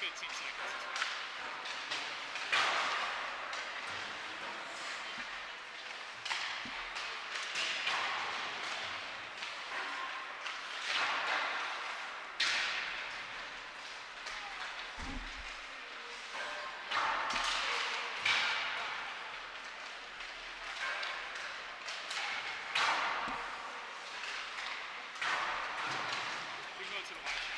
15 seconds. We can go to the line.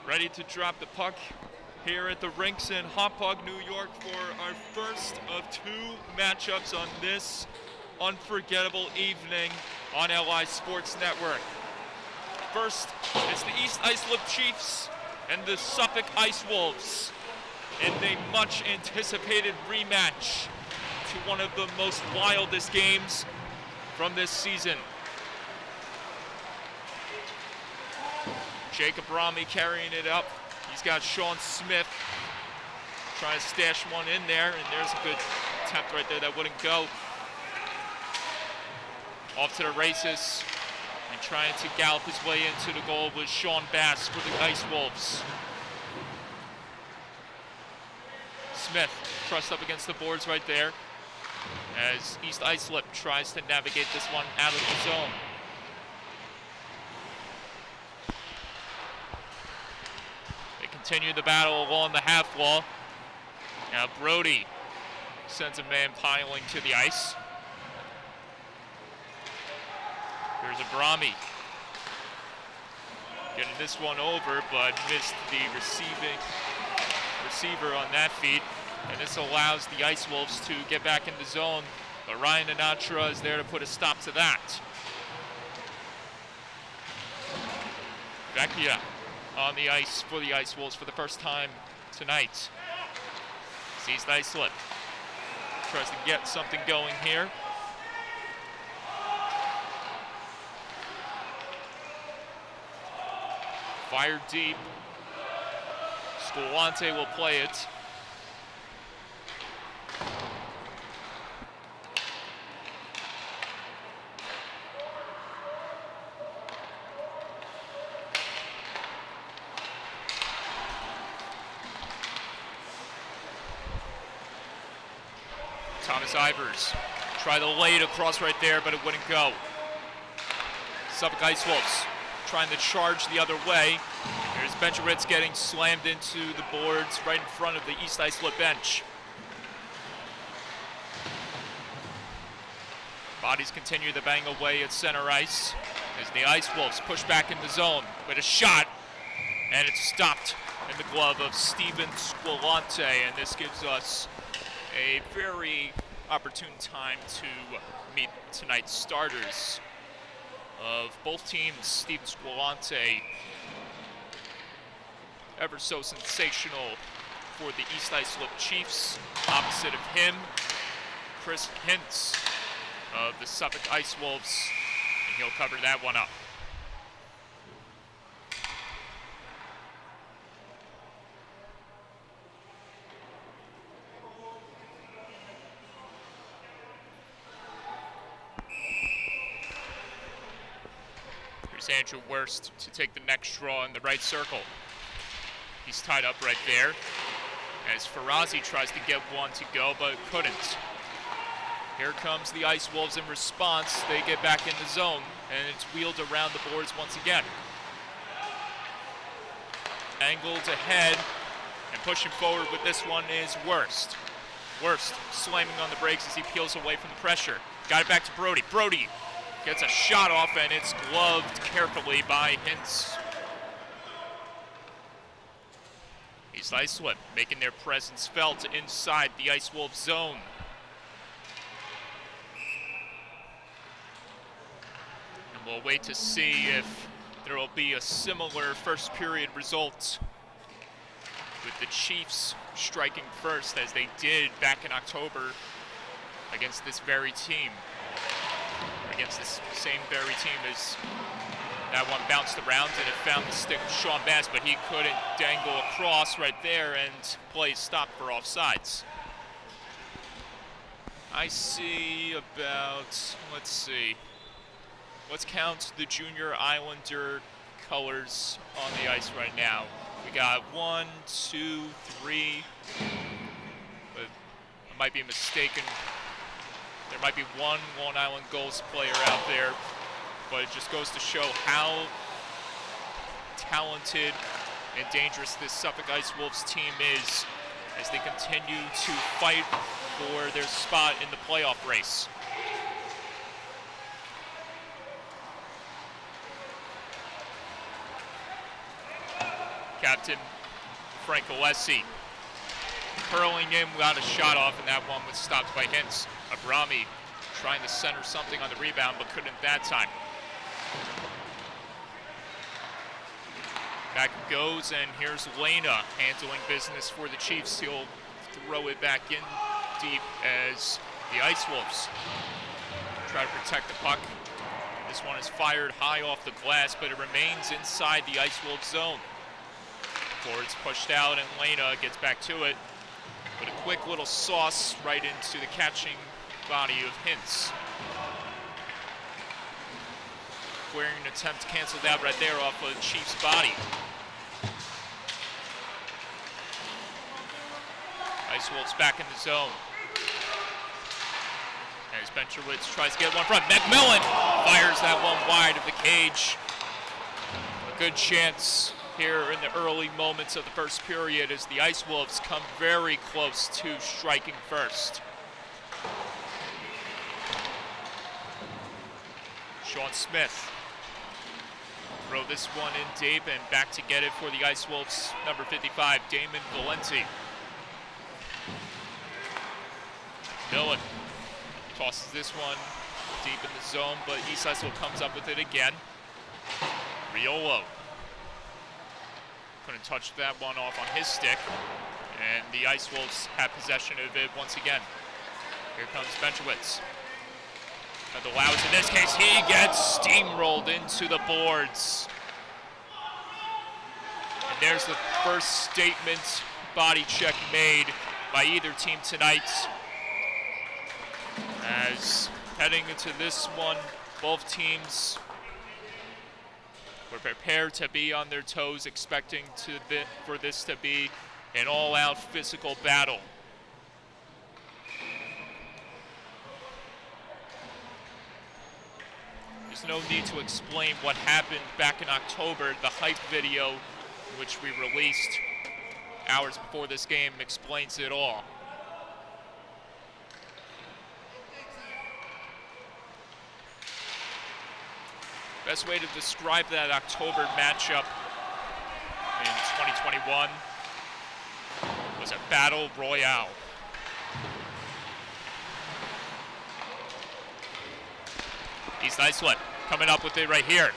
Ready to drop the puck here at the rinks in Hauppauge, New York for our first of two matchups on this unforgettable evening on LI Sports Network. First, it's the East Islip Chiefs and the Suffolk Ice Wolves in a much anticipated rematch to one of the most wildest games from this season. Jacob Bromley carrying it up. He's got Sean Smith trying to stash one in there, and there's a good attempt right there that wouldn't go. Off to the races, and trying to gallop his way into the goal was Sean Bass for the Ice Wolves. Smith trussed up against the boards right there as East Islip tries to navigate this one out of the zone. They continue the battle along the half wall. Now Brody sends a man piling to the ice. Here's a Brahmi. Getting this one over, but missed the receiver on that feed. And this allows the Ice Wolves to get back in the zone. But Ryan Anatra is there to put a stop to that. Vecchia on the ice for the Ice Wolves for the first time tonight. East Islip tries to get something going here. Fire deep. Scolante will play it. Thomas Ivers try to lay it across right there, but it wouldn't go. Suffolk Ice Wolves trying to charge the other way. There's Benjaritz getting slammed into the boards right in front of the East Islip bench. Bodies continue to bang away at center ice as the Ice Wolves push back in the zone with a shot, and it's stopped in the glove of Steven Squilante, and this gives us a very opportune time to meet tonight's starters of both teams. Steven Squilante, ever so sensational for the East Islip Chiefs. Opposite of him, Chris Hintz of the Suffolk Ice Wolves, and he'll cover that one up. Andrew Wurst to take the next draw in the right circle. He's tied up right there as Farazi tries to get one to go, but couldn't. Here comes the Ice Wolves in response. They get back in the zone, and it's wheeled around the boards once again. Angled ahead, and pushing forward with this one is Wurst. Wurst slamming on the brakes as he peels away from the pressure. Got it back to Brody. Brody gets a shot off, and it's gloved carefully by Hintz. East Islip making their presence felt inside the Ice Wolves zone. And we'll wait to see if there will be a similar first period result, with the Chiefs striking first as they did back in October against this very team. Against this same very team as that one bounced around and it found the stick of Sean Bass, but he couldn't dangle across right there, and play stopped for offsides. I see about, let's see, let's count the Junior Islander colors on the ice right now. We got 1, 2, 3, but I might be mistaken. There might be one Long Island Gulls player out there, but it just goes to show how talented and dangerous this Suffolk Ice Wolves team is as they continue to fight for their spot in the playoff race. Captain Frank Alessi curling in, got a shot off, and that one was stopped by Hintz. Abrami trying to center something on the rebound, but couldn't that time. Back it goes, and here's Lena handling business for the Chiefs. He'll throw it back in deep as the Ice Wolves try to protect the puck. This one is fired high off the glass, but it remains inside the Ice Wolves zone. Forwards pushed out, and Lena gets back to it. But a quick little sauce right into the catching body of Hintz. Clearing an attempt canceled out right there off of Chief's body. Ice Wolves back in the zone. As Benchowitz tries to get one front. McMillan fires that one wide of the cage. A good chance here in the early moments of the first period as the Ice Wolves come very close to striking first. Sean Smith. Throw this one in deep and back to get it for the Ice Wolves, number 55, Damon Valenti. Millen tosses this one deep in the zone, but East Islip comes up with it again. Riolo couldn't touch that one off on his stick, and the Ice Wolves have possession of it once again. Here comes Benchowitz. But the Louds, in this case, he gets steamrolled into the boards. And there's the first statement body check made by either team tonight. As heading into this one, both teams were prepared to be on their toes, expecting for this to be an all-out physical battle. There's no need to explain what happened back in October. The hype video, which we released hours before this game, explains it all. Best way to describe that October matchup in 2021 was a battle royale. East Islip coming up with it right here.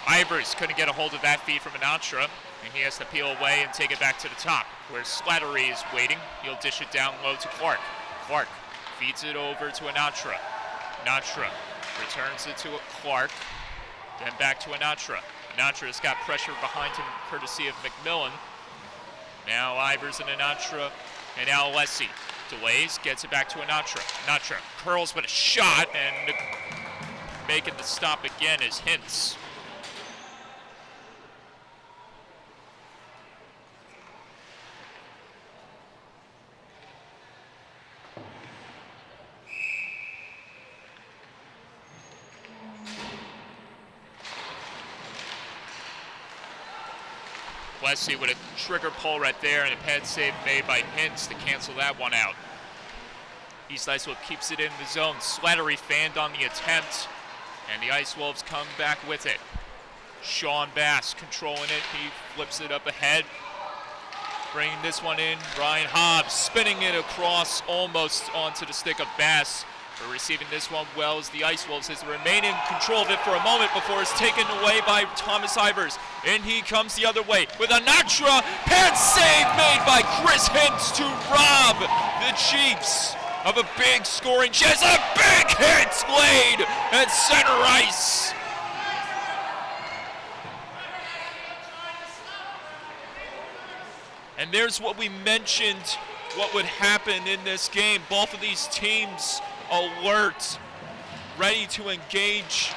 Ivers couldn't get a hold of that feed from Anatra, and he has to peel away and take it back to the top, where Slattery is waiting. He'll dish it down low to Clark. Clark feeds it over to Anatra. Anatra returns it to Clark, then back to Anatra. Anatra's got pressure behind him, courtesy of McMillan. Now Ivers and Anatra, and now Alessi delays, gets it back to Anatra. Anatra curls with a shot, and making the stop again is Hintz. Alessi with a trigger pull right there, and a pad save made by Hintz to cancel that one out. East Islip keeps it in the zone. Slattery fanned on the attempt, and the Ice Wolves come back with it. Sean Bass controlling it. He flips it up ahead. Bringing this one in. Ryan Hobbs spinning it across almost onto the stick of Bass. For receiving this one well as the Ice Wolves has remained in control of it for a moment before it's taken away by Thomas Ivers. And he comes the other way with a Natra pad save made by Chris Hintz to rob the Chiefs of a big scoring chance. A big hit laid at center ice. And there's what we mentioned, what would happen in this game. Both of these teams alert, ready to engage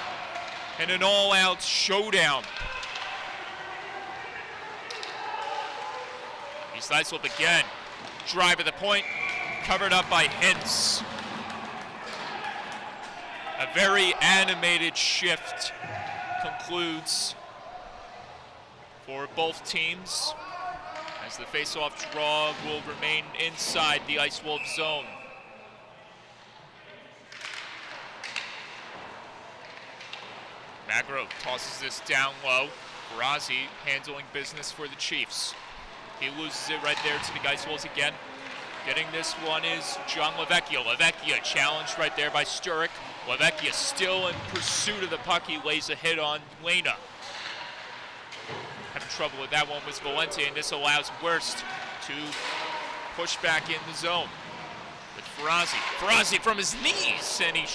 in an all-out showdown. East Islip again, drive at the point, covered up by Hintz. A very animated shift concludes for both teams, as the face-off draw will remain inside the Ice Wolves zone. Magro tosses this down low. Barazi handling business for the Chiefs. He loses it right there to the Ice Wolves again. Getting this one is John Lavecchia. Lavecchia challenged right there by Sturrock. Lavecchia still in pursuit of the puck. He lays a hit on Lena. Having trouble with that one was Valenti, and this allows Wurst to push back in the zone with Farazi. Farazi from his knees, and he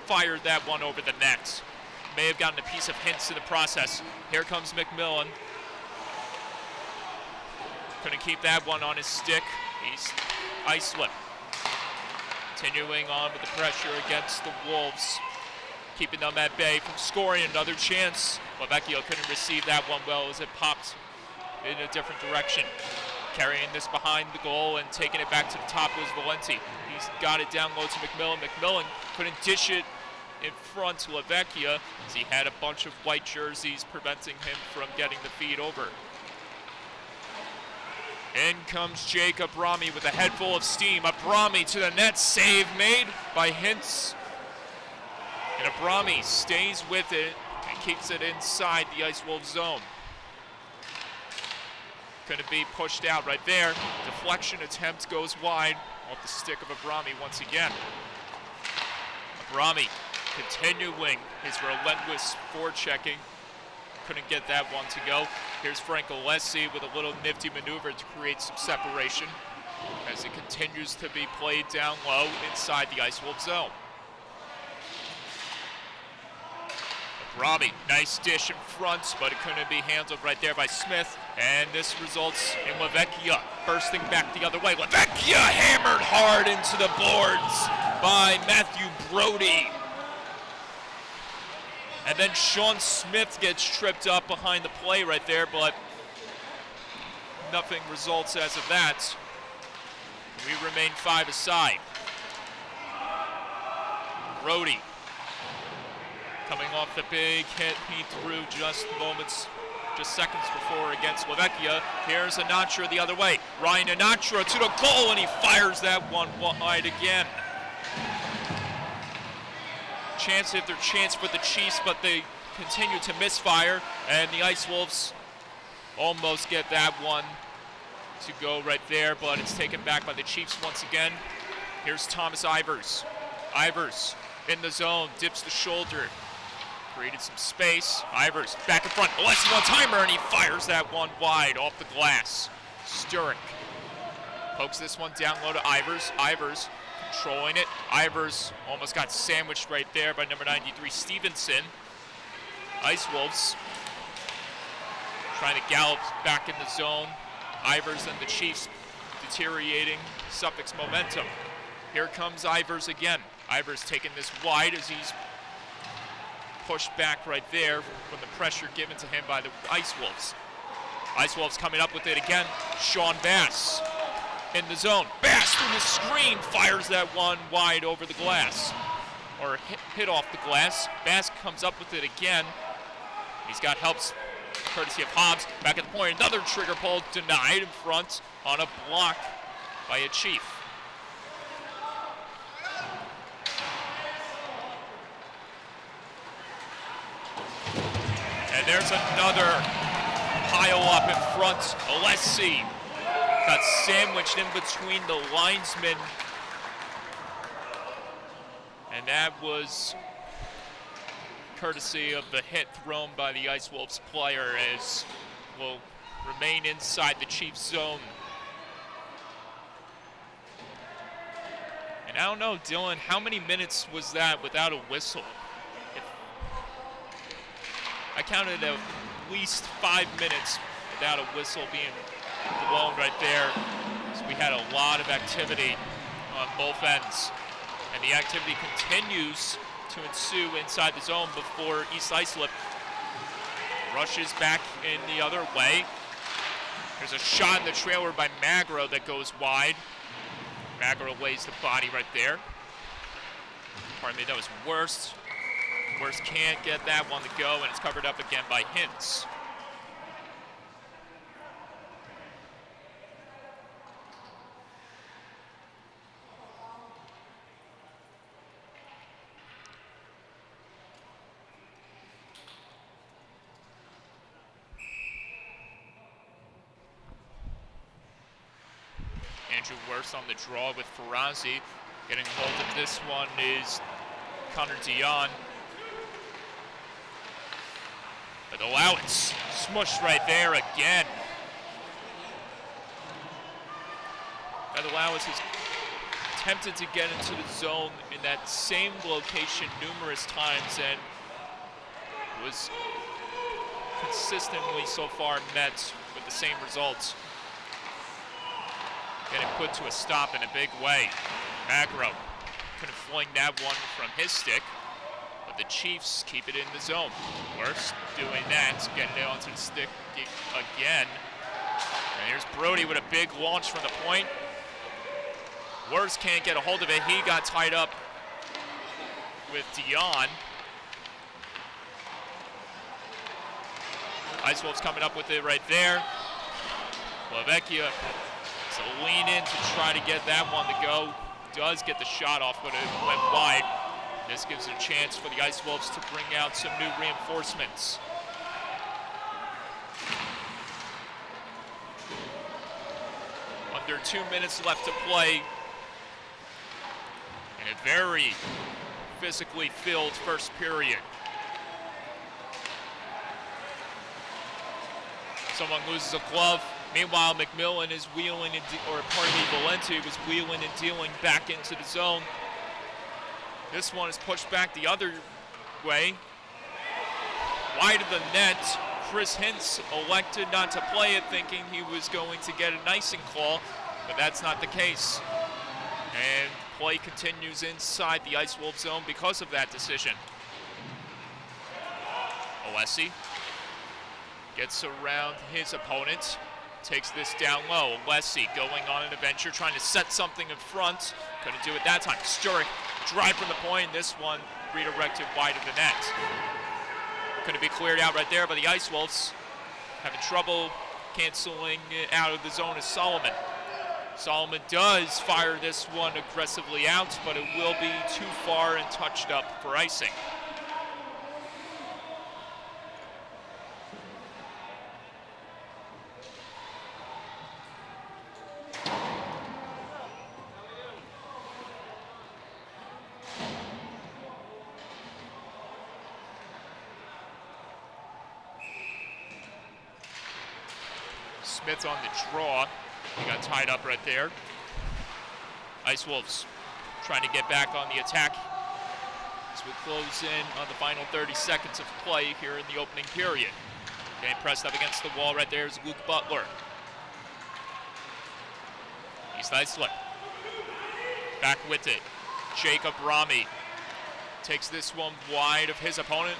fired that one over the net. may have gotten a piece of hints in the process. Here comes McMillan. Couldn't keep that one on his stick. He's Islip. Continuing on with the pressure against the Wolves, keeping them at bay from scoring. Another chance. Lavecchio couldn't receive that one well as it popped in a different direction. Carrying this behind the goal and taking it back to the top was Valenti. He's got it down low to McMillan. McMillan couldn't dish it in front to Lavecchia as he had a bunch of white jerseys preventing him from getting the feed over. In comes Jake Abrami with a head full of steam. Abrami to the net, save made by Hintz. And Abrami stays with it and keeps it inside the Ice Wolves zone. Couldn't be pushed out right there. Deflection attempt goes wide off the stick of Abrami once again. Abrami continuing his relentless forechecking. Couldn't get that one to go. Here's Frank Alessi with a little nifty maneuver to create some separation as it continues to be played down low inside the Ice Wolves zone. Abrami, nice dish in front, but it couldn't be handled right there by Smith, and this results in Lavecchia bursting back the other way. Lavecchia hammered hard into the boards by Matthew Brody. And then Sean Smith gets tripped up behind the play right there, but nothing results as of that. We remain 5 aside. Brody coming off the big hit he threw just seconds before against Lavecchia. Here's Anatra the other way. Ryan Anatra to the goal, and he fires that one wide again. Chance after chance for the Chiefs, but they continue to misfire, and the Ice Wolves almost get that one to go right there, but it's taken back by the Chiefs once again. Here's Thomas Ivers. Ivers in the zone, dips the shoulder, created some space. Ivers back in front, Alessi one-timer, and he fires that one wide off the glass. Sturrock pokes this one down low to Ivers. Ivers controlling it. Ivers almost got sandwiched right there by number 93, Stevenson. Ice Wolves trying to gallop back in the zone. Ivers and the Chiefs deteriorating Suffolk's momentum. Here comes Ivers again. Ivers taking this wide as he's pushed back right there from the pressure given to him by the Ice Wolves. Ice Wolves coming up with it again. Sean Bass in the zone. Bass through the screen fires that one wide over the glass, or hit off the glass. Bass comes up with it again. He's got helps courtesy of Hobbs. Back at the point, another trigger pull denied in front on a block by a Chief. And there's another pile up in front. Alessi got sandwiched in between the linesmen. And that was courtesy of the hit thrown by the Ice Wolves player, as will remain inside the Chiefs zone. And I don't know, Dylan, how many minutes was that without a whistle? I counted at least 5 minutes without a whistle being blown right there. So we had a lot of activity on both ends. And the activity continues to ensue inside the zone before East Islip rushes back in the other way. There's a shot in the trailer by Magro that goes wide. Magro lays the body right there. Pardon me, that was Worst. Worst can't get that one to go, and it's covered up again by Hintz. Andrew Worst on the draw with Ferrazzi. Getting hold of this one is Connor Dion. But allowance smushed right there again. That allowance has attempted to get into the zone in that same location numerous times, and was consistently so far met with the same results. Getting put to a stop in a big way. Magro couldn't fling that one from his stick, but the Chiefs keep it in the zone. Worst doing that, getting it onto the stick again. And here's Brody with a big launch from the point. Worst can't get a hold of it. He got tied up with Dion. Ice Wolves coming up with it right there. Lavecchia to lean in to try to get that one to go. Does get the shot off, but it went wide. This gives a chance for the Ice Wolves to bring out some new reinforcements. Under 2 minutes left to play. In a very physically filled first period. Someone loses a glove. Meanwhile, McMillan is wheeling, Valenti was wheeling and dealing back into the zone. This one is pushed back the other way. Wide of the net. Chris Hintz elected not to play it, thinking he was going to get an icing call, but that's not the case. And play continues inside the Ice Wolf zone because of that decision. Alessi gets around his opponent, takes this down low. Alessi going on an adventure, trying to set something in front. Couldn't do it that time. Sturrock drive from the point. This one redirected wide of the net. Couldn't be cleared out right there by the Ice Wolves. Having trouble canceling it out of the zone is Solomon. Solomon does fire this one aggressively out, but it will be too far and touched up for icing. Smith's on the draw. He got tied up right there. Ice Wolves trying to get back on the attack as we close in on the final 30 seconds of play here in the opening period. Getting pressed up against the wall right there is Luke Butler. East Islip. Back with it. Jacob Rami takes this one wide of his opponent,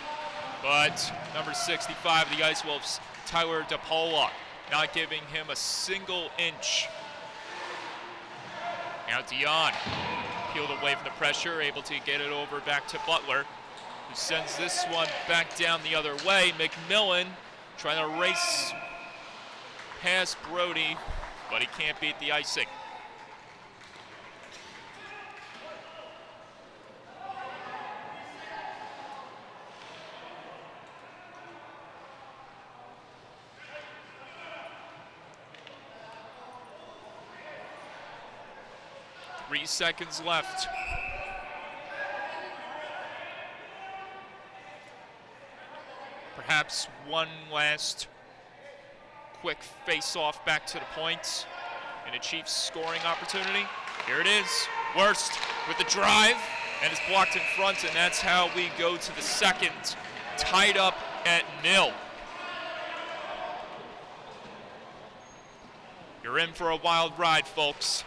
but number 65 of the Ice Wolves, Tyler DePaula, not giving him a single inch. Now Dion peeled away from the pressure, able to get it over back to Butler, who sends this one back down the other way. McMillan trying to race past Brody, but he can't beat the icing. Three seconds left. Perhaps one last quick face-off back to the point and a Chiefs scoring opportunity. Here it is. Worst with the drive, and it's blocked in front, and that's how we go to the second, tied up at 0. You're in for a wild ride, folks.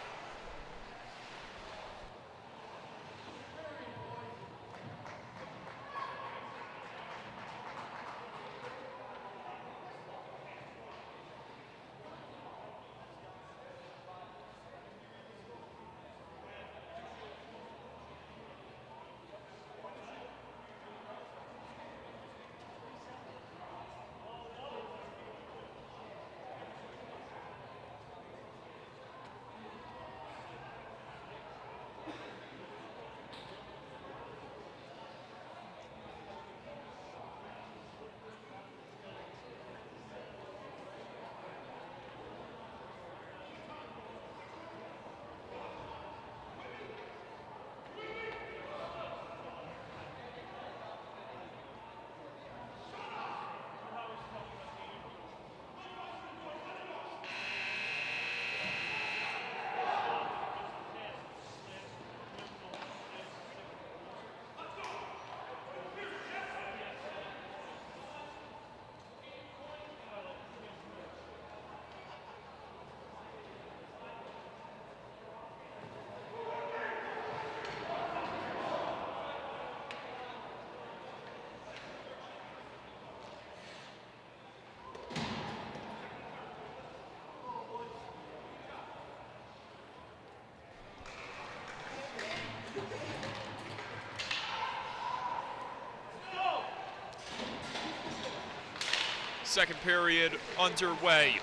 Second period underway.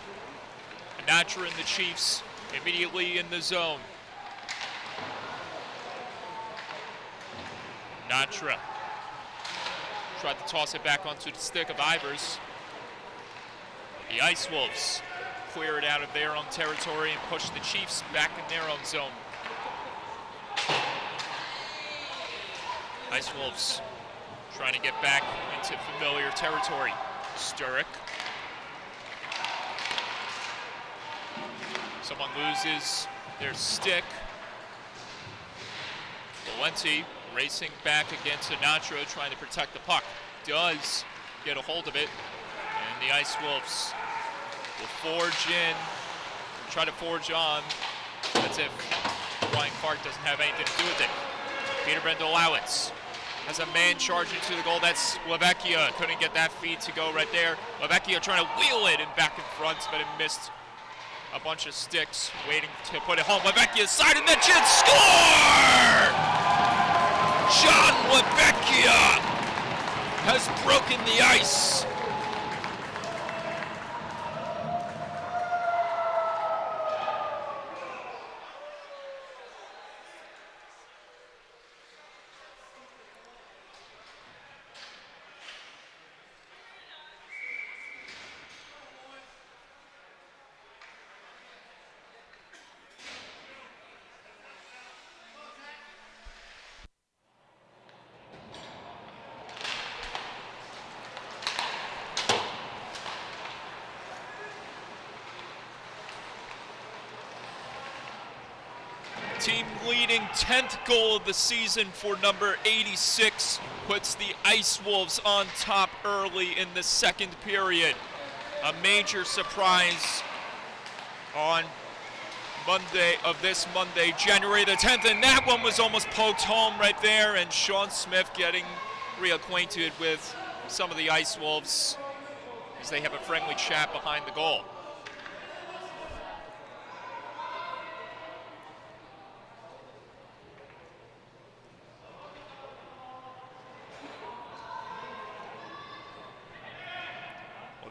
Natra and the Chiefs immediately in the zone. Natra tried to toss it back onto the stick of Ivers. The Ice Wolves clear it out of their own territory and push the Chiefs back in their own zone. Ice Wolves trying to get back into familiar territory. Sturrock. Someone loses their stick. Valenti racing back against Sinatra, trying to protect the puck. Does get a hold of it, and the Ice Wolves will forge in, try to forge on, as if Ryan Clark doesn't have anything to do with it. Peter Brendolowitz has a man charging to the goal. That's Lavecchia. Couldn't get that feed to go right there. Lavecchia trying to wheel it and back in front, but it missed a bunch of sticks, waiting to put it home. Lavecchia's side and then score! John Lavecchia has broken the ice. Team leading 10th goal of the season for number 86 puts the Ice Wolves on top early in the second period. A major surprise on this Monday, January the 10th, and that one was almost poked home right there, and Sean Smith getting reacquainted with some of the Ice Wolves as they have a friendly chat behind the goal.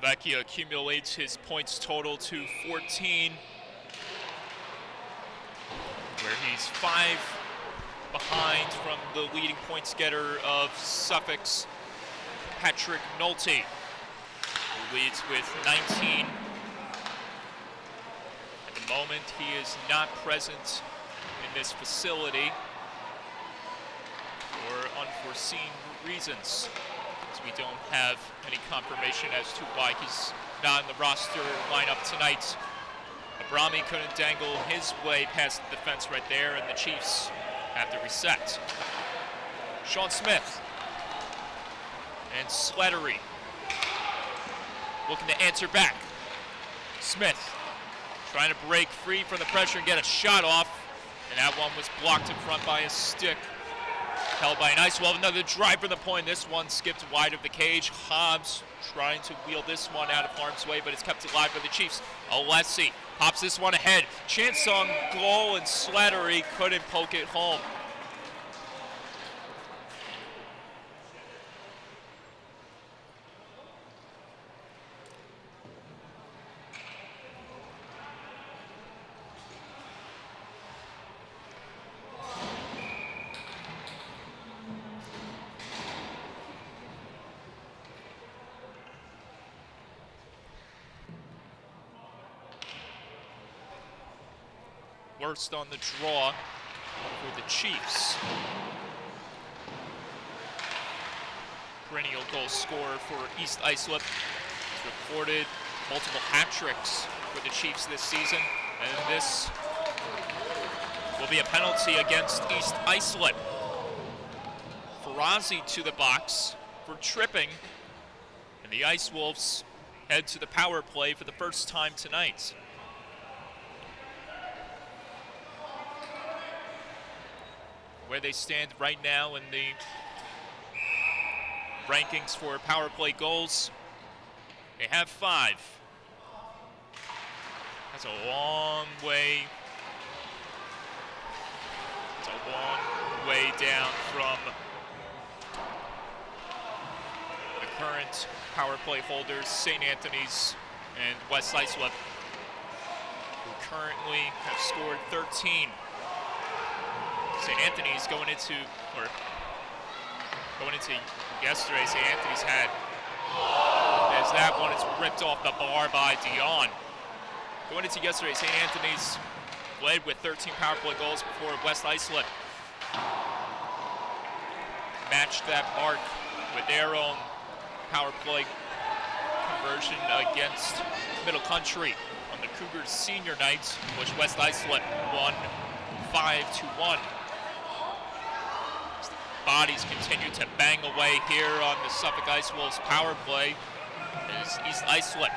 Lavecchia accumulates his points total to 14, where he's 5 behind from the leading points getter of Suffolk's Patrick Nolte, who leads with 19. At the moment, he is not present in this facility for unforeseen reasons. We don't have any confirmation as to why he's not in the roster lineup tonight. Abrami couldn't dangle his way past the defense right there, and the Chiefs have to reset. Sean Smith and Slattery looking to answer back. Smith trying to break free from the pressure and get a shot off, and that one was blocked in front by a stick held by an Ice Wolf. Another drive from the point. This one skipped wide of the cage. Hobbs trying to wheel this one out of harm's way, but it's kept alive by the Chiefs. Alessi pops this one ahead. Chance on goal, and Slattery couldn't poke it home. Worst on the draw for the Chiefs. Perennial goal scorer for East Islip. He's recorded multiple hat tricks for the Chiefs this season, and this will be a penalty against East Islip. Ferrazzi to the box for tripping, and the Ice Wolves head to the power play for the first time tonight. Where they stand right now in the rankings for power play goals, they have 5. That's a long way. It's a long way down from the current power play holders, St. Anthony's and West Islip, who currently have scored 13. St. Anthony's going into yesterday, St. Anthony's had, as that one is ripped off the bar by Dion. Going into yesterday, St. Anthony's led with 13 power play goals before West Islip matched that mark with their own power play conversion against Middle Country on the Cougars senior night, which West Islip won 5-1. Bodies continue to bang away here on the Suffolk Ice Wolves power play as East Islip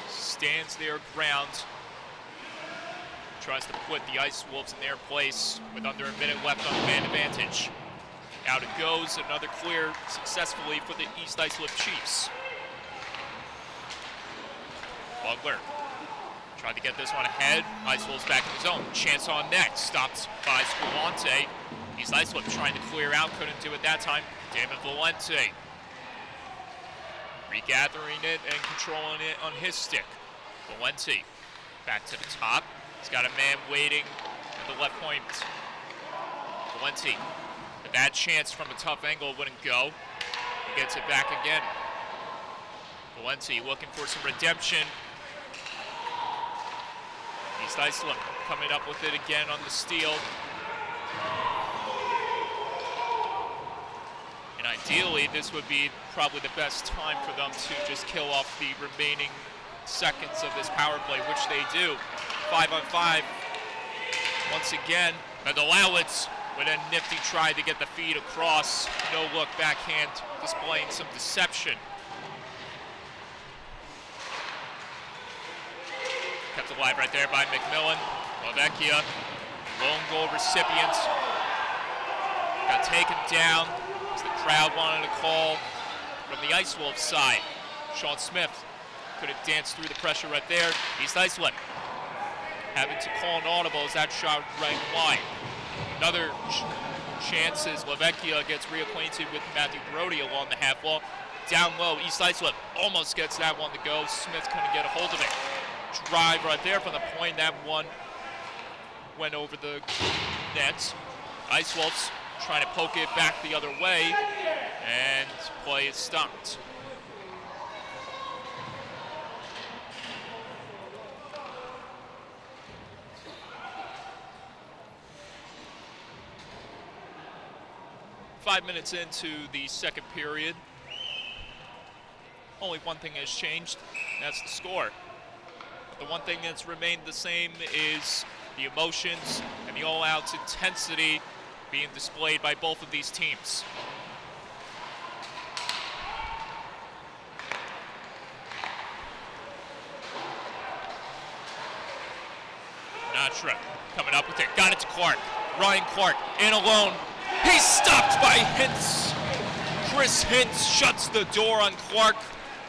stands their ground, tries to put the Ice Wolves in their place with under a minute left on the man advantage. Out it goes, another clear successfully for the East Islip Chiefs. Bugler tried to get this one ahead. Ice Wolves back in the zone. Chance on net. Stopped by Squilante. East Islip trying to clear out. Couldn't do it that time. Damon Valente regathering it and controlling it on his stick. Valente back to the top. He's got a man waiting at the left point. Valente, a bad chance from a tough angle, wouldn't go. He gets it back again. Valente looking for some redemption. East Islip coming up with it again on the steal. And ideally, this would be probably the best time for them to just kill off the remaining seconds of this power play, which they do. 5-on-5 once again. Medalowitz with a nifty try to get the feed across. No look backhand, displaying some deception. Kept alive right there by McMillan. Lovecchia, lone goal recipient, got taken down as the crowd wanted a call from the Ice Wolves side. Sean Smith couldn't dance through the pressure right there. East Islip having to call an audible as that shot rang wide. Another chance as Lovecchia gets reacquainted with Matthew Brody along the half wall. Down low, East Islip almost gets that one to go. Smith couldn't get a hold of it. Drive right there from the point. That one went over the net. Ice Wolves trying to poke it back the other way, and play is stopped. Five minutes into the second period. Only one thing has changed, and that's the score. The one thing that's remained the same is the emotions and the all-out intensity being displayed by both of these teams. Natra coming up with it, got it to Clark. Ryan Clark in alone. He's stopped by Hintz. Chris Hintz shuts the door on Clark.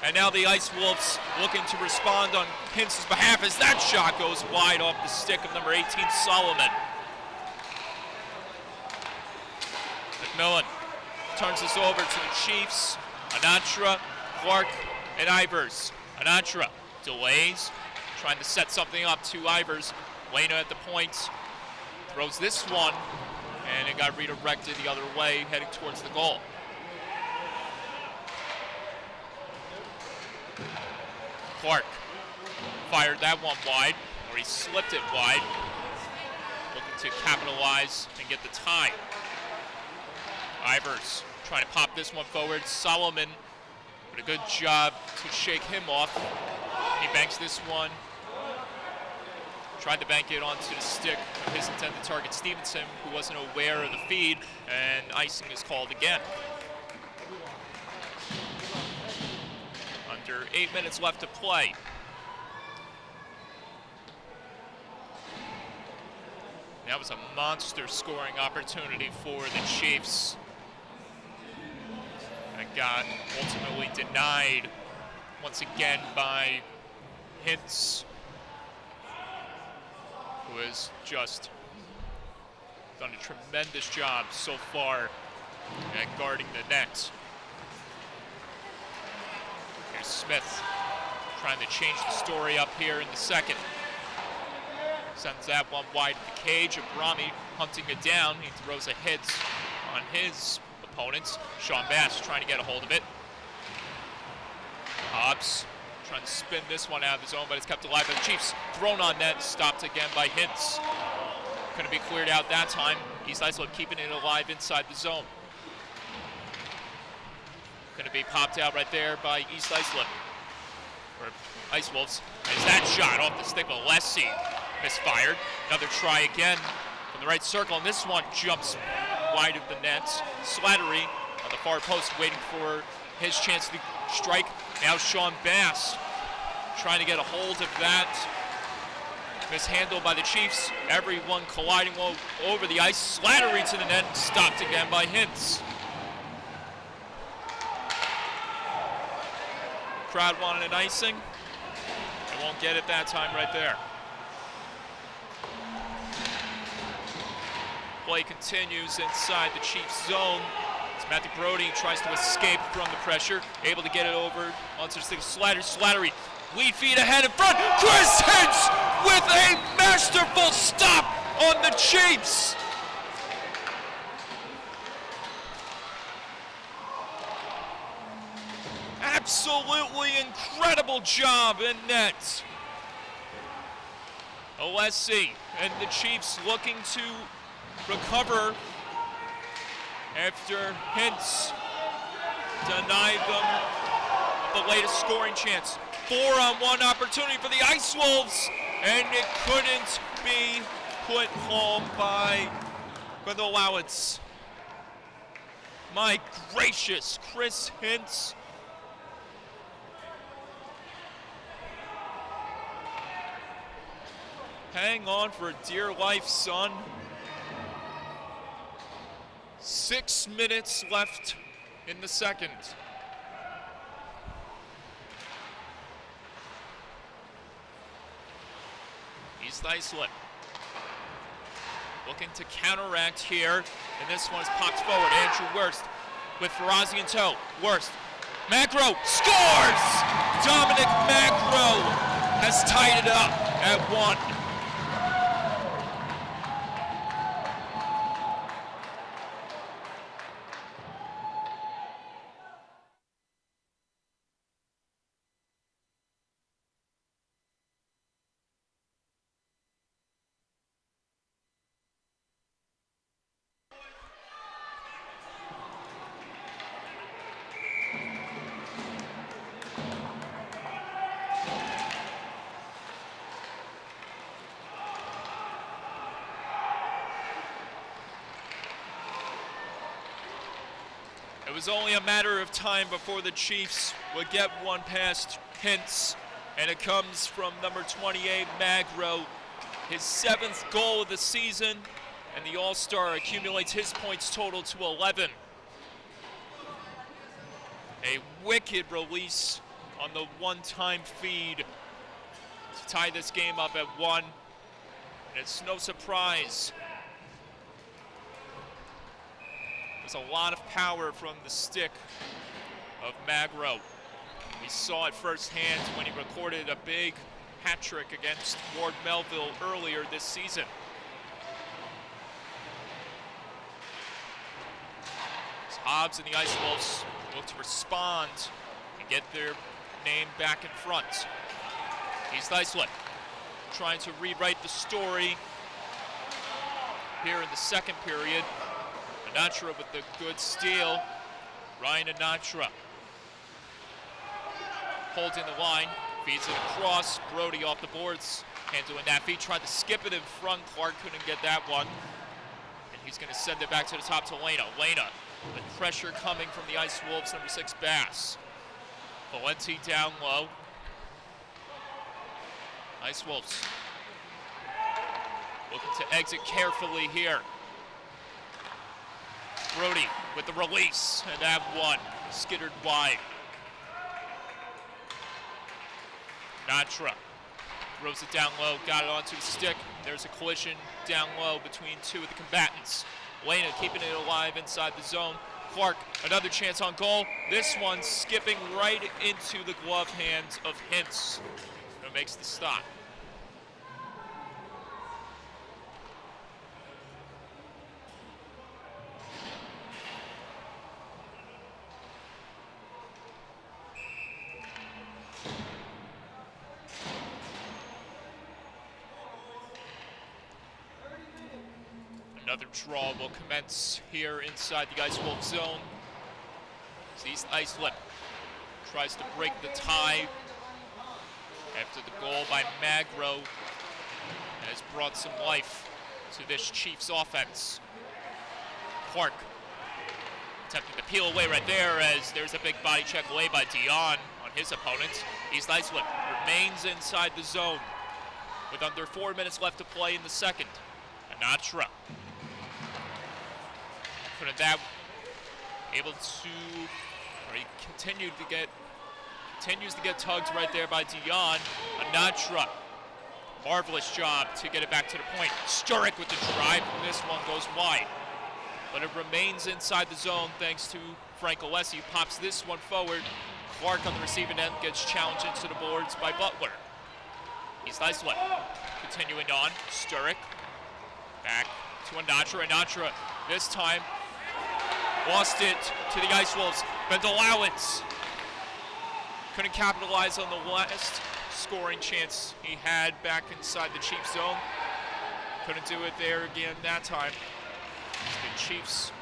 And now the Ice Wolves looking to respond on Hintz's behalf as that shot goes wide off the stick of number 18, Solomon. McMillan turns this over to the Chiefs. Anatra, Clark, and Ivers. Anatra delays, trying to set something up to Ivers. Lena at the point, throws this one, and it got redirected the other way, heading towards the goal. Clark fired that one wide, or he slipped it wide, looking to capitalize and get the tie. Ivers trying to pop this one forward. Solomon did a good job to shake him off. He banks this one. Tried to bank it onto the stick of his intended target, Stevenson, who wasn't aware of the feed, and icing is called again. Under 8 minutes left to play. That was a monster scoring opportunity for the Chiefs. And got ultimately denied once again by Hintz, who has just done a tremendous job so far and guarding the net. Here's Smith trying to change the story up here in the second. Sends that one wide of the cage. Abrami hunting it down. He throws a hit on his opponents. Sean Bass trying to get a hold of it. Hobbs trying to spin this one out of the zone, but it's kept alive by the Chiefs. Thrown on net, stopped again by Hintz. Couldn't be cleared out that time. East Islip keeping it alive inside the zone. Going to be popped out right there by East Islip, or Ice Wolves. Is that shot off the stick of Alessi misfired. Another try again from the right circle, and this one jumps wide of the net. Slattery on the far post waiting for his chance to strike. Now Sean Bass trying to get a hold of that. Mishandled by the Chiefs. Everyone colliding over the ice. Slattery to the net, stopped again by Hintz. Crowd wanted an icing. They won't get it that time right there. Play continues inside the Chiefs zone. As Matthew Brody tries to escape from the pressure, able to get it over onto the stick of Slattery. Lead feet ahead in front. Chris Hintz with a masterful stop on the Chiefs. Absolutely incredible job in net. Alessi and the Chiefs looking to recover after Hintz denied them the latest scoring chance. 4-on-1 opportunity for the Ice Wolves, and it couldn't be put home by Grindelowitz. My gracious, Chris Hintz. Hang on for dear life, son. 6 minutes left in the second. East Islip looking to counteract here, and this one's popped forward. Andrew Wurst with Ferrazzi in tow. Wurst. Macro scores! Dominic Macro has tied it up at 1. It was only a matter of time before the Chiefs would get one past Hintz, and it comes from number 28, Magro, his 7th goal of the season, and the All-Star accumulates his points total to 11. A wicked release on the one-time feed to tie this game up at 1, and it's no surprise. There's a lot of power from the stick of Magro. We saw it firsthand when he recorded a big hat trick against Ward Melville earlier this season. As Hobbs and the Ice Wolves look to respond and get their name back in front. East Islip trying to rewrite the story here in the second period. Anatra with the good steal. Ryan Anatra holding the line, feeds it across. Brody off the boards, handling that feed. Tried to skip it in front. Clark couldn't get that one. And he's going to send it back to the top to Lena. Lena with pressure coming from the Ice Wolves, number 6, Bass. Valenti down low. Ice Wolves looking to exit carefully here. Brody with the release, and that one skittered wide. Natra throws it down low, got it onto the stick. There's a collision down low between two of the combatants. Lena keeping it alive inside the zone. Clark, another chance on goal. This one skipping right into the glove hands of Hintz, who makes the stop. Another draw will commence here inside the Ice Wolf zone. As Islip tries to break the tie after the goal by Magro has brought some life to this Chiefs offense. Clark attempting to peel away right there as there's a big body check away by Dion on his opponent. Islip remains inside the zone with under 4 minutes left to play in the second. Anatra. Putting that, able to, or he continues to get tugged right there by Dion. Anatra, marvelous job to get it back to the point. Sturrock with the drive, and this one goes wide. But it remains inside the zone thanks to Frank Alessi, who pops this one forward. Clark on the receiving end gets challenged into the boards by Butler. Islip continuing on. Sturrock back to Anatra. Anatra this time lost it to the Ice Wolves. Bendelowitz couldn't capitalize on the last scoring chance he had back inside the Chiefs zone. Couldn't do it there again that time. The Chiefs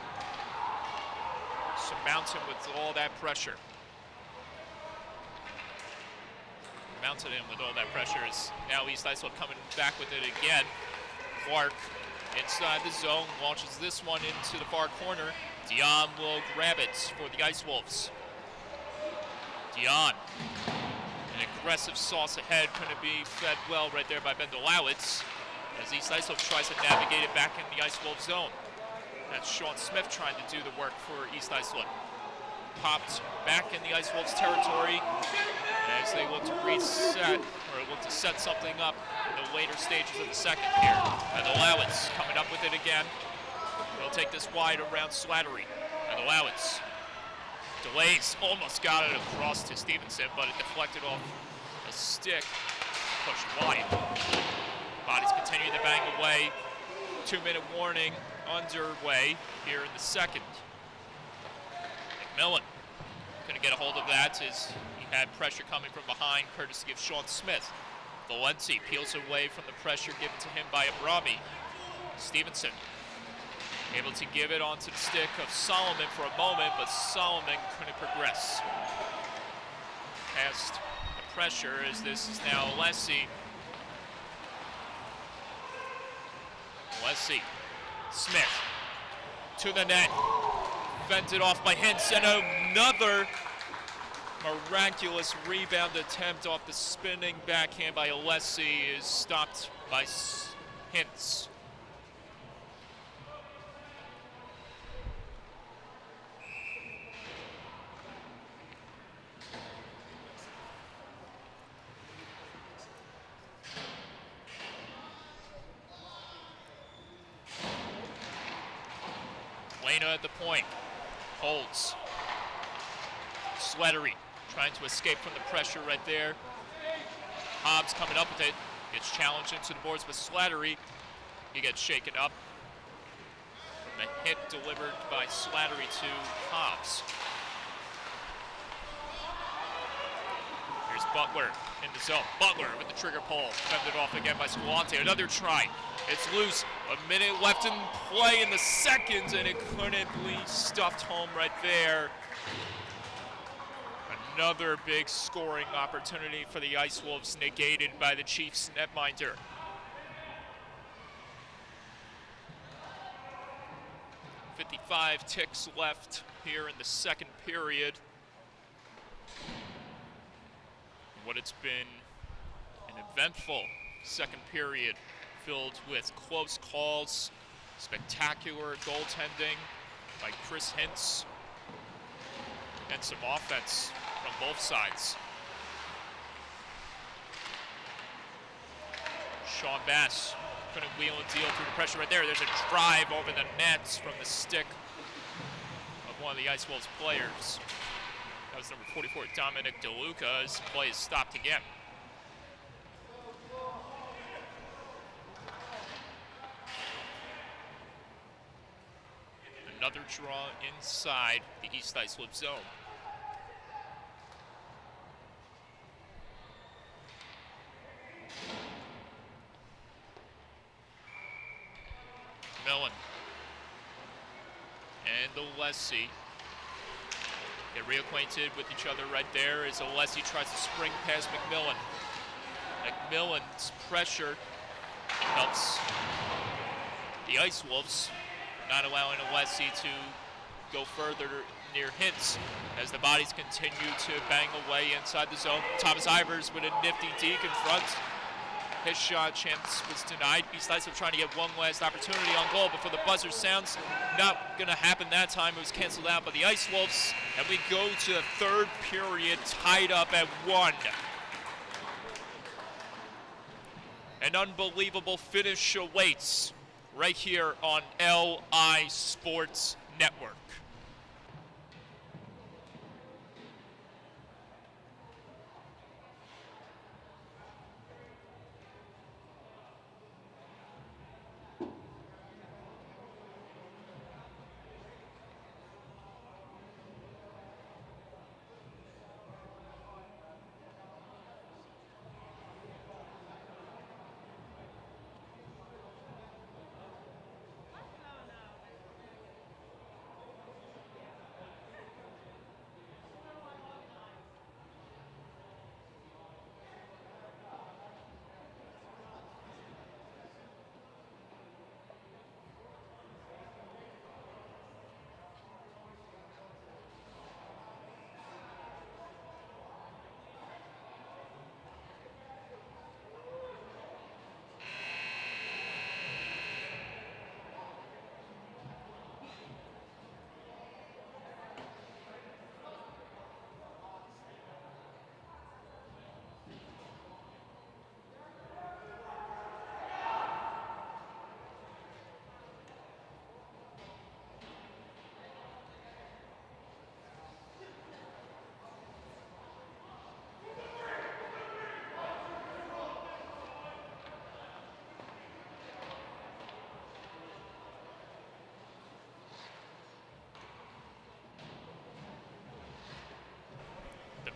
surmount him with all that pressure. Mounted him with all that pressure as now East Islip coming back with it again. Clark inside the zone, launches this one into the far corner. Dion will grab it for the Ice Wolves. Dion, an aggressive sauce ahead, couldn't be fed well right there by Bendelowitz as East Islip tries to navigate it back in the Ice Wolf zone. That's Sean Smith trying to do the work for East Islip. Popped back in the Ice Wolves territory as they look to reset, or look to set something up in the later stages of the second here. Bendelowitz coming up with it again. They'll take this wide around Slattery. Bendelowitz delays, almost got it across to Stevenson, but it deflected off a stick, pushed wide. Bodies continue to bang away. 2-minute warning underway here in the second. McMillan couldn't get a hold of that as he had pressure coming from behind, courtesy of Sean Smith. Valenti peels away from the pressure given to him by Abrami. Stevenson able to give it onto the stick of Solomon for a moment, but Solomon couldn't progress past the pressure as this is now Alessi. Smith to the net, fended off by Hintz, and another miraculous rebound attempt off the spinning backhand by Alessi is stopped by Hintz. Lena at the point, holds. Slattery trying to escape from the pressure right there. Hobbs coming up with it, gets challenged into the boards with Slattery. He gets shaken up. From a hit delivered by Slattery to Hobbs. Here's Butler in the zone. Butler with the trigger pull, fended off again by Squilante. Another try. It's loose. A minute left in play in the second, and it couldn't be stuffed home right there. Another big scoring opportunity for the Ice Wolves, negated by the Chiefs netminder. .55 ticks left here in the second period. What it's been an eventful second period, filled with close calls, spectacular goaltending by Chris Hintz, and some offense from both sides. Sean Bass couldn't wheel and deal through the pressure right there. There's a drive over the nets from the stick of one of the Ice Wolves players. That was number 44, Dominic DeLuca. His play is stopped again. Another draw inside the East Islip zone. Millen and Alessi get reacquainted with each other right there as Alessi tries to spring past McMillan. McMillan's pressure helps the Ice Wolves, not allowing Alessi to go further near Hintz as the bodies continue to bang away inside the zone. Thomas Ivers with a nifty deke in front. His shot chance was denied. East Islip trying to get one last opportunity on goal before the buzzer sounds. Not going to happen that time. It was canceled out by the Ice Wolves. And we go to the third period tied up at 1. An unbelievable finish awaits right here on LI Sports Network.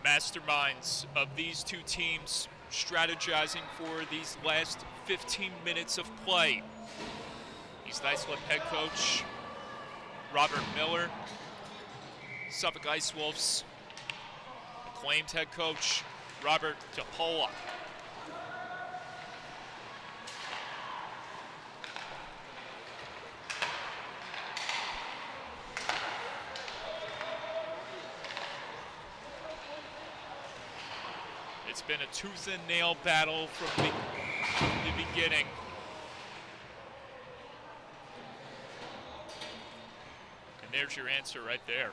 Masterminds of these two teams strategizing for these last 15 minutes of play. East Islip head coach Robert Miller, Suffolk Ice Wolves acclaimed head coach Robert DePola. It's been a tooth and nail battle from the beginning. And there's your answer right there.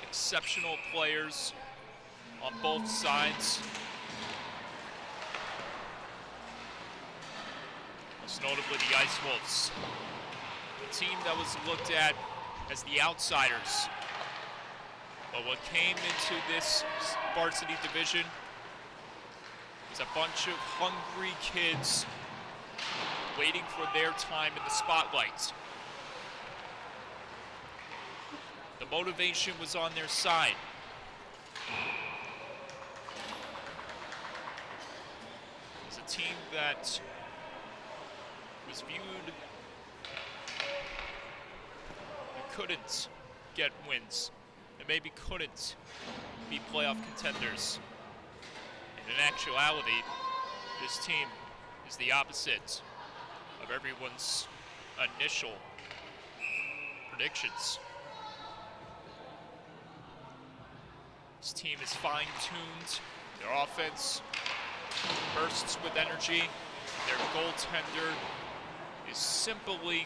Exceptional players on both sides. Notably the Ice Wolves, a team that was looked at as the outsiders. But what came into this varsity division is a bunch of hungry kids waiting for their time in the spotlight. The motivation was on their side. It's a team that was viewed and couldn't get wins, and maybe couldn't be playoff contenders. And in actuality, this team is the opposite of everyone's initial predictions. This team is fine-tuned. Their offense bursts with energy. Their goaltender is simply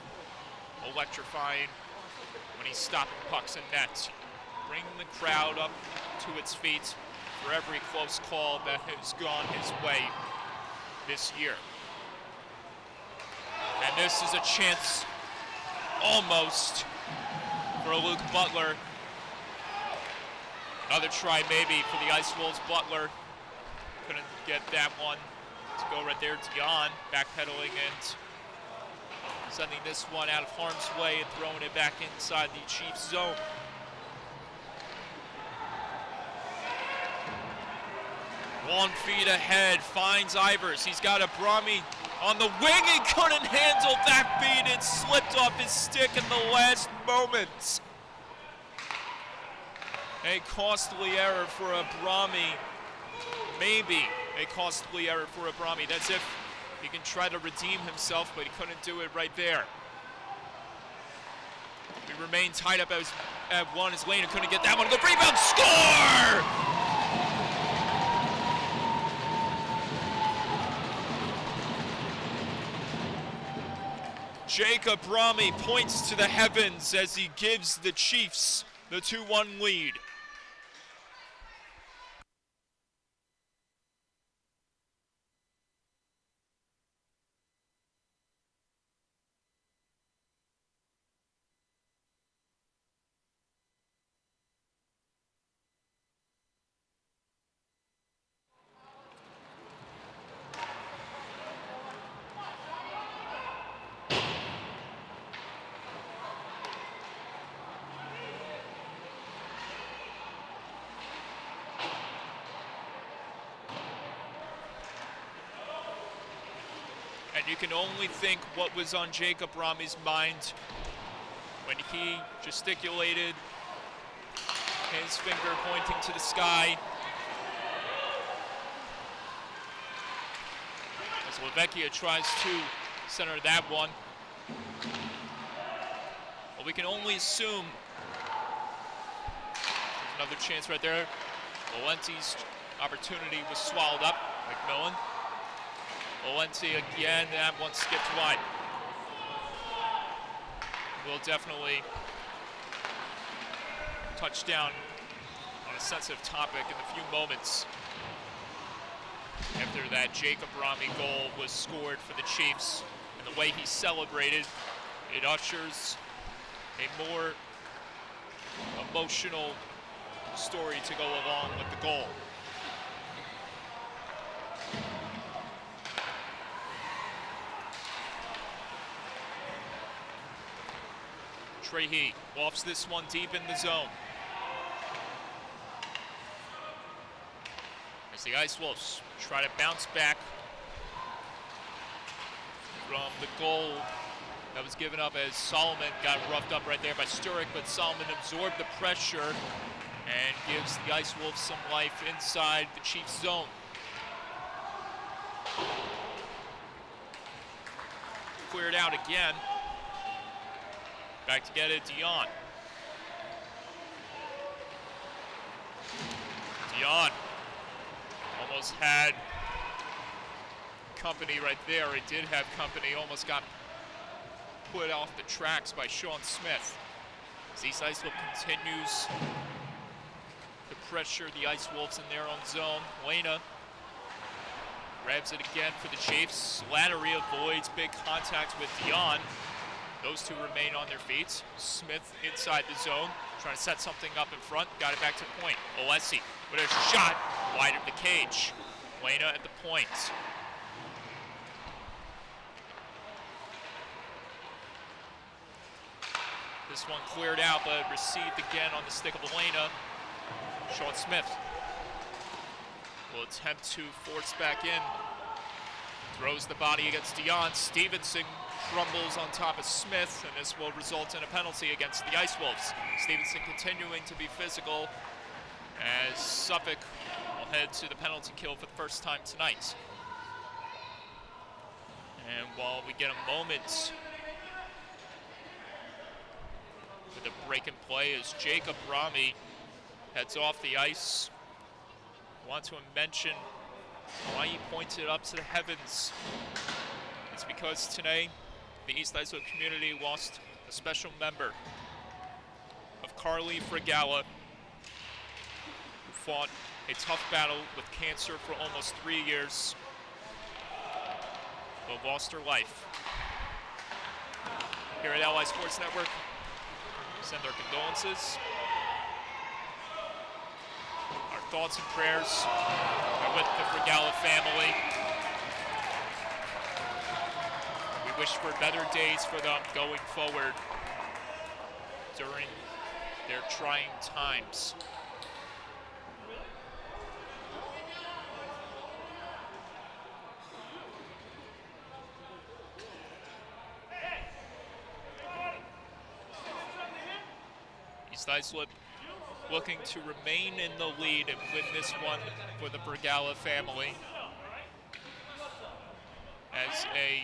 electrifying when he's stopping pucks in net, bringing the crowd up to its feet for every close call that has gone his way this year. And this is a chance almost for Luke Butler. Another try maybe for the Ice Wolves. Butler couldn't get that one to go right there. Dion backpedaling and sending this one out of harm's way and throwing it back inside the Chiefs zone. Long feed ahead, finds Ivers. He's got Abrami on the wing. He couldn't handle that beat. It slipped off his stick in the last moments. A costly error for Abrami. Maybe a costly error for Abrami. That's if he can try to redeem himself, but he couldn't do it right there. We remain tied up at one as Lane couldn't get that one. The rebound, score! Jacob Brahmi points to the heavens as he gives the Chiefs the 2-1 lead. And you can only think what was on Jacob Brahmi's mind when he gesticulated, his finger pointing to the sky. As Lavecchia tries to center that one. But we can only assume there's another chance right there. Valenti's opportunity was swallowed up. McMillan. Valenti again, that one skipped wide. Will definitely touch down on a sensitive topic in a few moments after that Jacob Brahmi goal was scored for the Chiefs. And the way he celebrated, it ushers a more emotional story to go along with the goal. Trahey lofts this one deep in the zone. As the Ice Wolves try to bounce back from the goal that was given up as Solomon got roughed up right there by Sturrock, but Solomon absorbed the pressure and gives the Ice Wolves some life inside the Chiefs zone. Cleared out again. Back to get it, Dion. Dion almost had company right there. It did have company, almost got put off the tracks by Sean Smith. As East Islip continues to pressure the Ice Wolves in their own zone. Lena grabs it again for the Chiefs. Slattery avoids big contact with Dion. Those two remain on their feet. Smith inside the zone, trying to set something up in front. Got it back to point. Alessi with a shot wide of the cage. Lena at the point. This one cleared out, but received again on the stick of Elena. Sean Smith will attempt to force back in. Throws the body against Dion. Stevenson crumbles on top of Smith, and this will result in a penalty against the Ice Wolves. Stevenson continuing to be physical as Suffolk will head to the penalty kill for the first time tonight. And while we get a moment with a break in play as Jacob Brahmi heads off the ice, I want to mention why he pointed up to the heavens. It's because today the East Islip community lost a special member of Carly Fragala, who fought a tough battle with cancer for almost 3 years, but lost her life. Here at LI Sports Network, send our condolences. Our thoughts and prayers are with the Fragala family. We wish for better days for them going forward during their trying times. East Islip looking to remain in the lead and win this one for the Fragala family. As a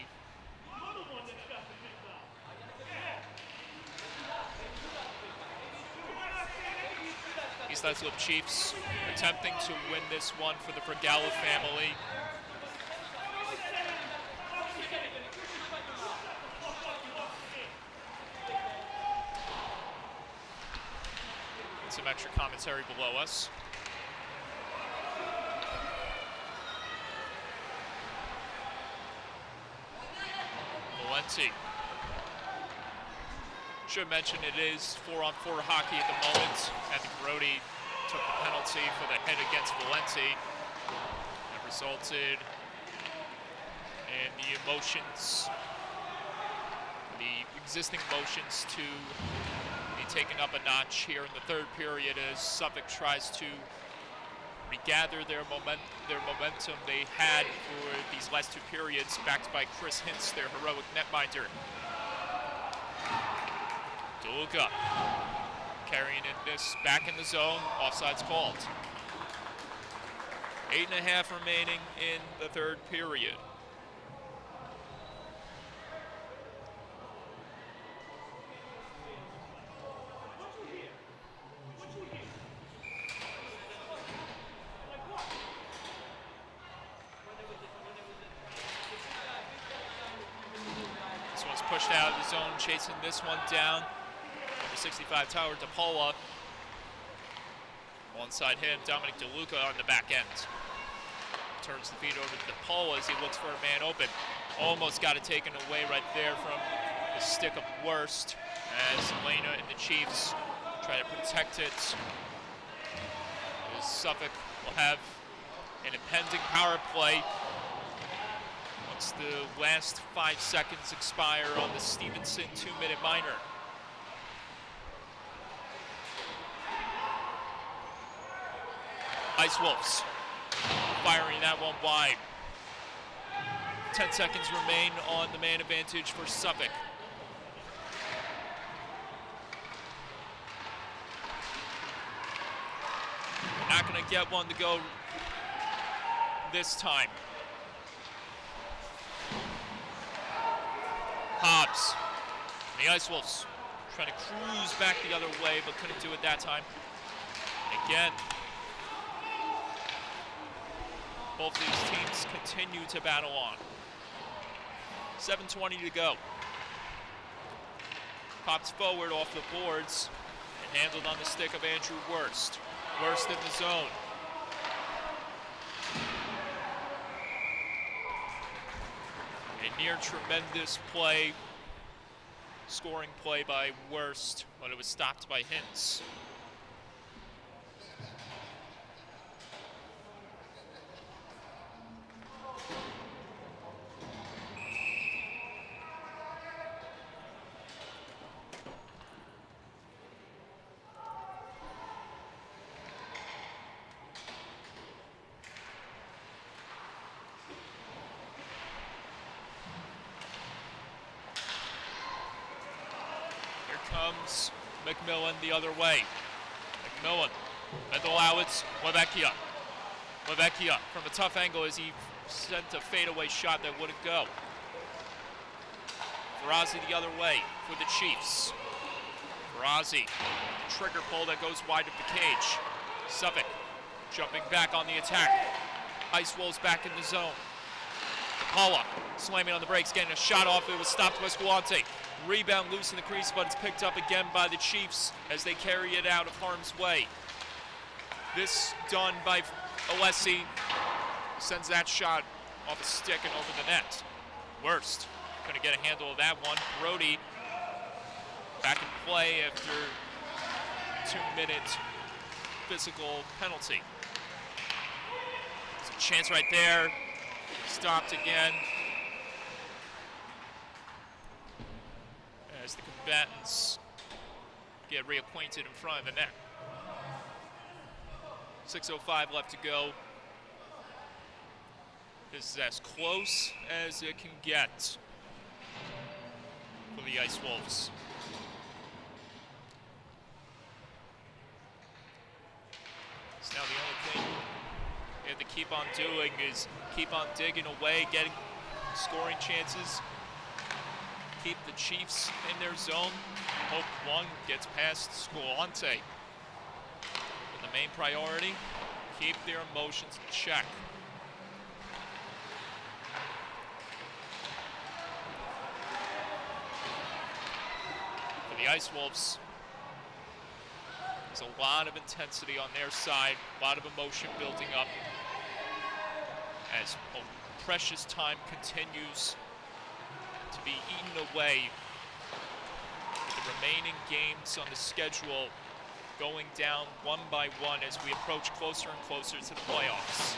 East Islip Chiefs attempting to win this one for the Fragala family. Some extra commentary below us. Valenti. Should mention it is 4-on-4 hockey at the moment. I think Brody took the penalty for the hit against Valenti. That resulted in the emotions, the existing emotions to be taken up a notch here in the third period as Suffolk tries to regather their momentum they had for these last two periods, backed by Chris Hintz, their heroic netminder. DeLuca carrying in this back in the zone, offside's called. 8.5 remaining in the third period. This one's pushed out of the zone, chasing this one down. Number 65, Tyler DePaula. Onside him, Dominic DeLuca on the back end. Turns the feed over to DePaula as he looks for a man open. Almost got it taken away right there from the stick of Worst as Elena and the Chiefs try to protect it. As Suffolk will have an impending power play once the last 5 seconds expire on the Stevenson 2-minute minor. Ice Wolves firing that one wide. 10 seconds remain on the man advantage for Suffolk. They're not going to get one to go this time. Hobbs, the Ice Wolves trying to cruise back the other way, but couldn't do it that time. And again, both these teams continue to battle on. 7:20 to go. Pops forward off the boards and handled on the stick of Andrew Worst. Worst in the zone. A near tremendous play, scoring play by Worst, but it was stopped by Hintz. Comes McMillan the other way. McMillan, and allow it, Lavecchia. Lavecchia from a tough angle as he sent a fadeaway shot that wouldn't go. Ferrazzi the other way for the Chiefs. Ferrazzi, trigger pull that goes wide of the cage. Suffolk jumping back on the attack. Ice Wolves back in the zone. DePaula slamming on the brakes, getting a shot off. It was stopped by Escalante. Rebound loose in the crease, but it's picked up again by the Chiefs as they carry it out of harm's way. this done by Alessi. Sends that shot off a stick and over the net. Worst. Couldn't get a handle of that one. Brody back in play after 2-minute physical penalty. There's a chance right there. Stopped again. As the combatants get reacquainted in front of the net. 6:05 left to go. This is as close as it can get for the Ice Wolves. So now the only thing they have to keep on doing is keep on digging away, getting scoring chances, keep the Chiefs in their zone, hope one gets past Scolante. But the main priority, keep their emotions in check. For the Ice Wolves, there's a lot of intensity on their side, a lot of emotion building up as precious time continues to be eaten away with the remaining games on the schedule going down one by one as we approach closer and closer to the playoffs.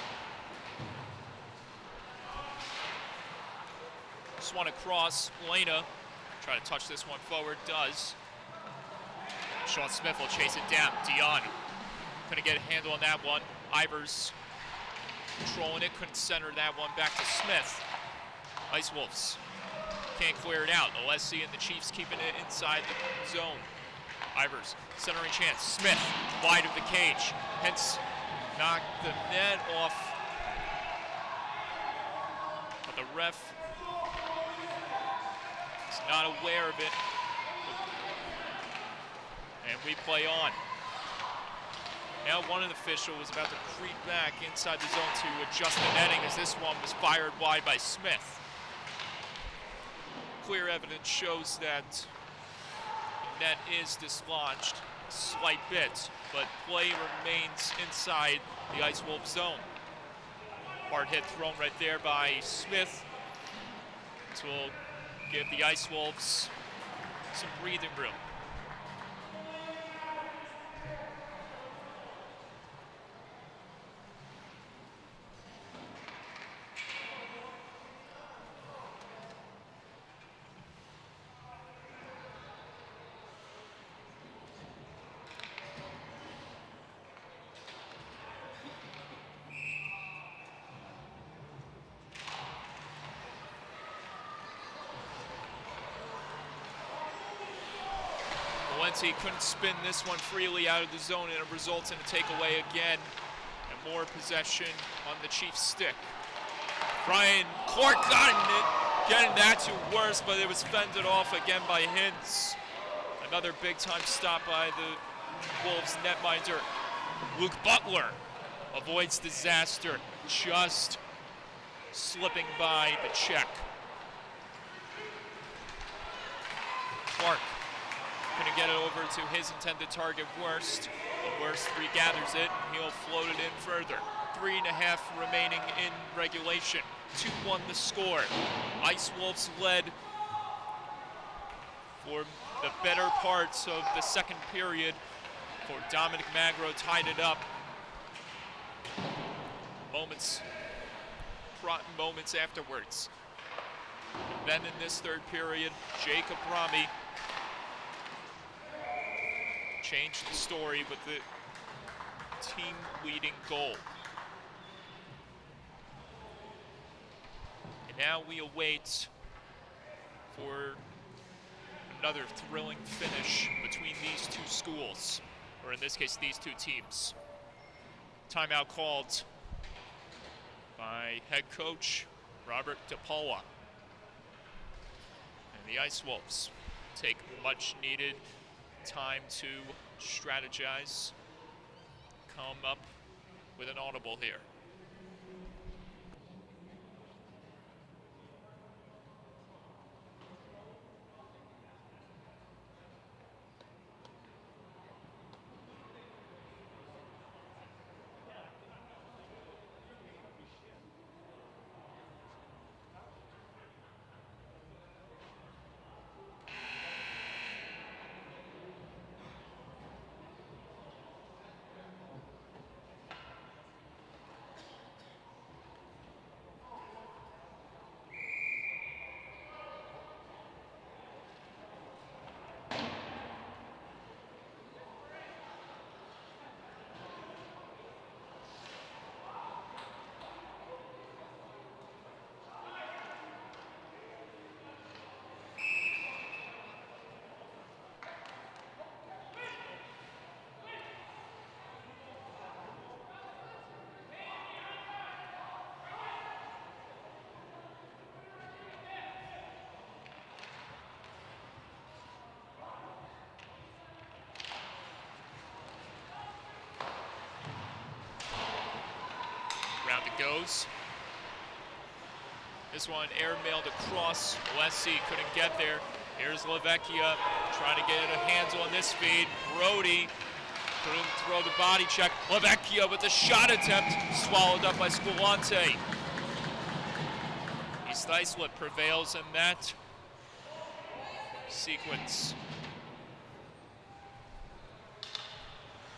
Just want to cross. Lena try to touch this one forward, does. Sean Smith will chase it down. Dion couldn't get a handle on that one. Ivers controlling it, couldn't center that one back to Smith. Ice Wolves can't clear it out. Alessi and the Chiefs keeping it inside the zone. Ivers, centering chance. Smith, wide of the cage. Hence, knocked the net off. But the ref is not aware of it. And we play on. Now one official was about to creep back inside the zone to adjust the netting as this one was fired wide by Smith. Clear evidence shows that the net is dislodged a slight bit, but play remains inside the Ice Wolf zone. Hard hit thrown right there by Smith. This will give the Ice Wolves some breathing room. He couldn't spin this one freely out of the zone, and it results in a takeaway again and more possession on the Chiefs' stick. Brian Clark getting that to worse, but it was fended off again by Hintz. Another big-time stop by the Wolves netminder. Luke Butler avoids disaster, just slipping by the check. Clark couldn't get it over to his intended target, Worst. But Worst regathers it, and he'll float it in further. 3.5 remaining in regulation. 2-1 the score. Ice Wolves led for the better parts of the second period. For Dominic Magro tied it up. Moments afterwards. And then in this third period, Jacob Rami changed the story with the team-leading goal. And now we await for another thrilling finish between these two schools, or in this case, these two teams. Timeout called by head coach Robert DePaula. And the Ice Wolves take much-needed time to strategize, come up with an audible here. goes. This one airmailed across. Alessi couldn't get there. Here's Lavecchia trying to get hands on this feed. Brody couldn't throw the body check. Lavecchia with the shot attempt, swallowed up by Squillante. East Islip prevails in that sequence.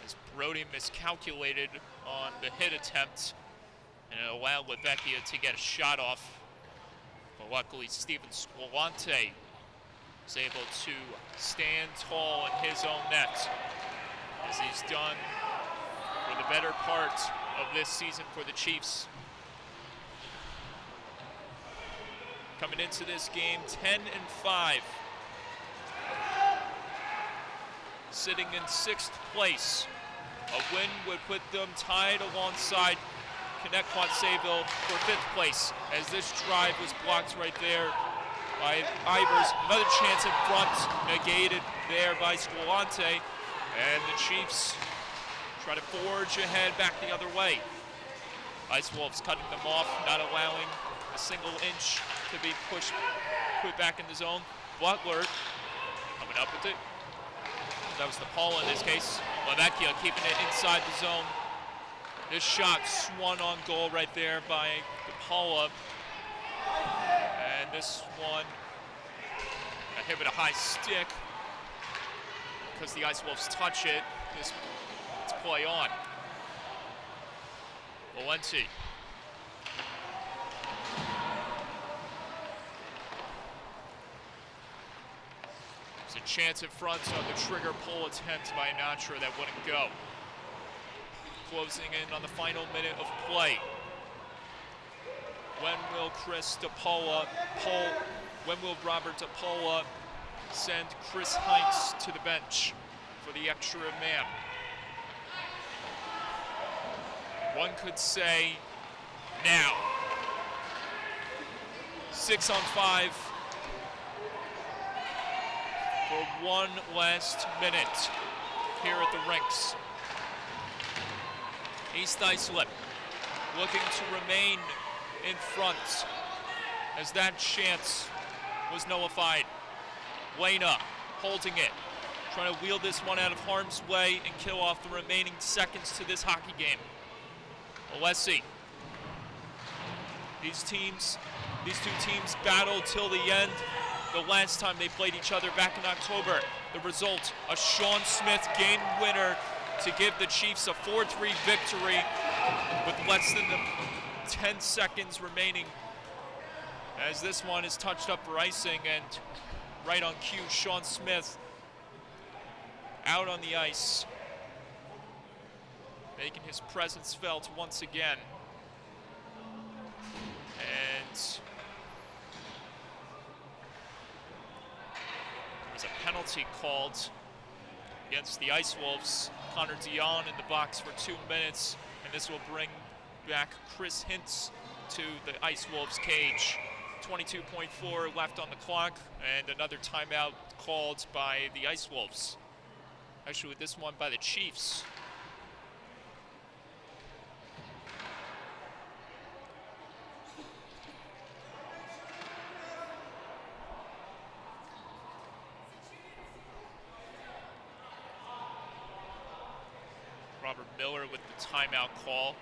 As Brody miscalculated on the hit attempt, and it allowed Lavecchia to get a shot off. But luckily, Steven Squillante was able to stand tall in his own net, as he's done for the better part of this season for the Chiefs. Coming into this game 10-5. Sitting in 6th place. A win would put them tied alongside Connect Sayville for 5th place, as this drive was blocked right there by Ivers. Another chance in front, negated there by Squillante, and the Chiefs try to forge ahead back the other way. Ice Wolves cutting them off, not allowing a single inch to be put back in the zone. Butler coming up with it. That was the Paula in this case. Lavecchia keeping it inside the zone. This shot swung on goal right there by Paula. And this one got hit with a high stick because the Ice Wolves touch it. It's play on. Valenti. There's a chance in front on the trigger pull attempt by Natra that wouldn't go. Closing in on the final minute of play. When will Robert DePaula send Chris Heinz to the bench for the extra man? One could say now. 6 on 5 for one last minute here at the rinks. East Islip looking to remain in front as that chance was nullified. Lena holding it, trying to wheel this one out of harm's way and kill off the remaining seconds to this hockey game. Alessi. These two teams battled till the end the last time they played each other back in October. The result, a Sean Smith game winner to give the Chiefs a 4-3 victory with less than 10 seconds remaining, as this one is touched up for icing, and right on cue, Sean Smith out on the ice, making his presence felt once again. And there was a penalty called against the Ice Wolves. Connor Dion in the box for 2 minutes, and this will bring back Chris Hintz to the Ice Wolves cage. 22.4 left on the clock, and another timeout called by the Ice Wolves. Actually, with this one by the Chiefs. Robert Miller with the timeout call.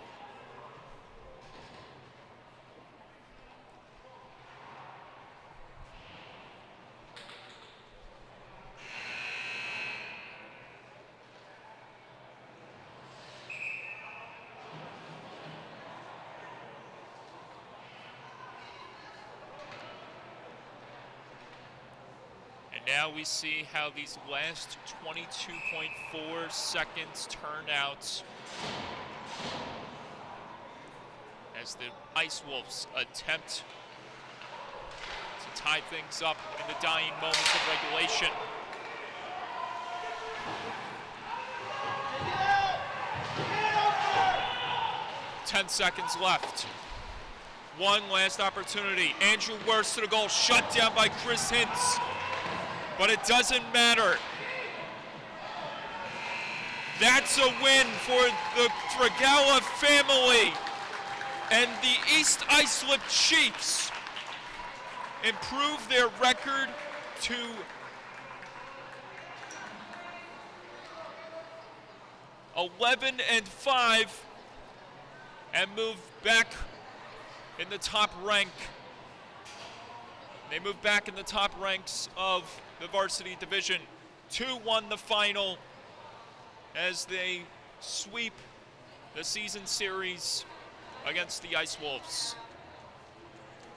And now we see how these last 22.4 seconds turn out as the Ice Wolves attempt to tie things up in the dying moments of regulation. Ten seconds left. One last opportunity. Andrew Worst to the goal, shut down by Chris Hintz. But it doesn't matter. That's a win for the Fragala family. And the East Islip Chiefs improve their record to 11-5 and move back in the top rank. They move back in the top ranks of the varsity division. 2-1 the final as they sweep the season series against the Ice Wolves.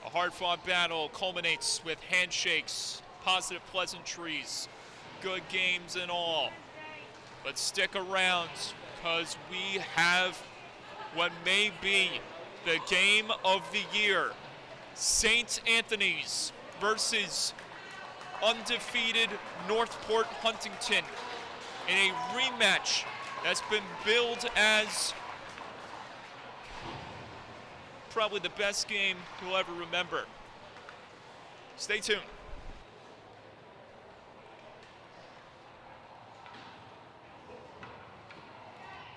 A hard-fought battle culminates with handshakes, positive pleasantries, good games and all. But stick around, because we have what may be the game of the year. St. Anthony's versus undefeated Northport Huntington in a rematch that's been billed as probably the best game you'll ever remember. Stay tuned.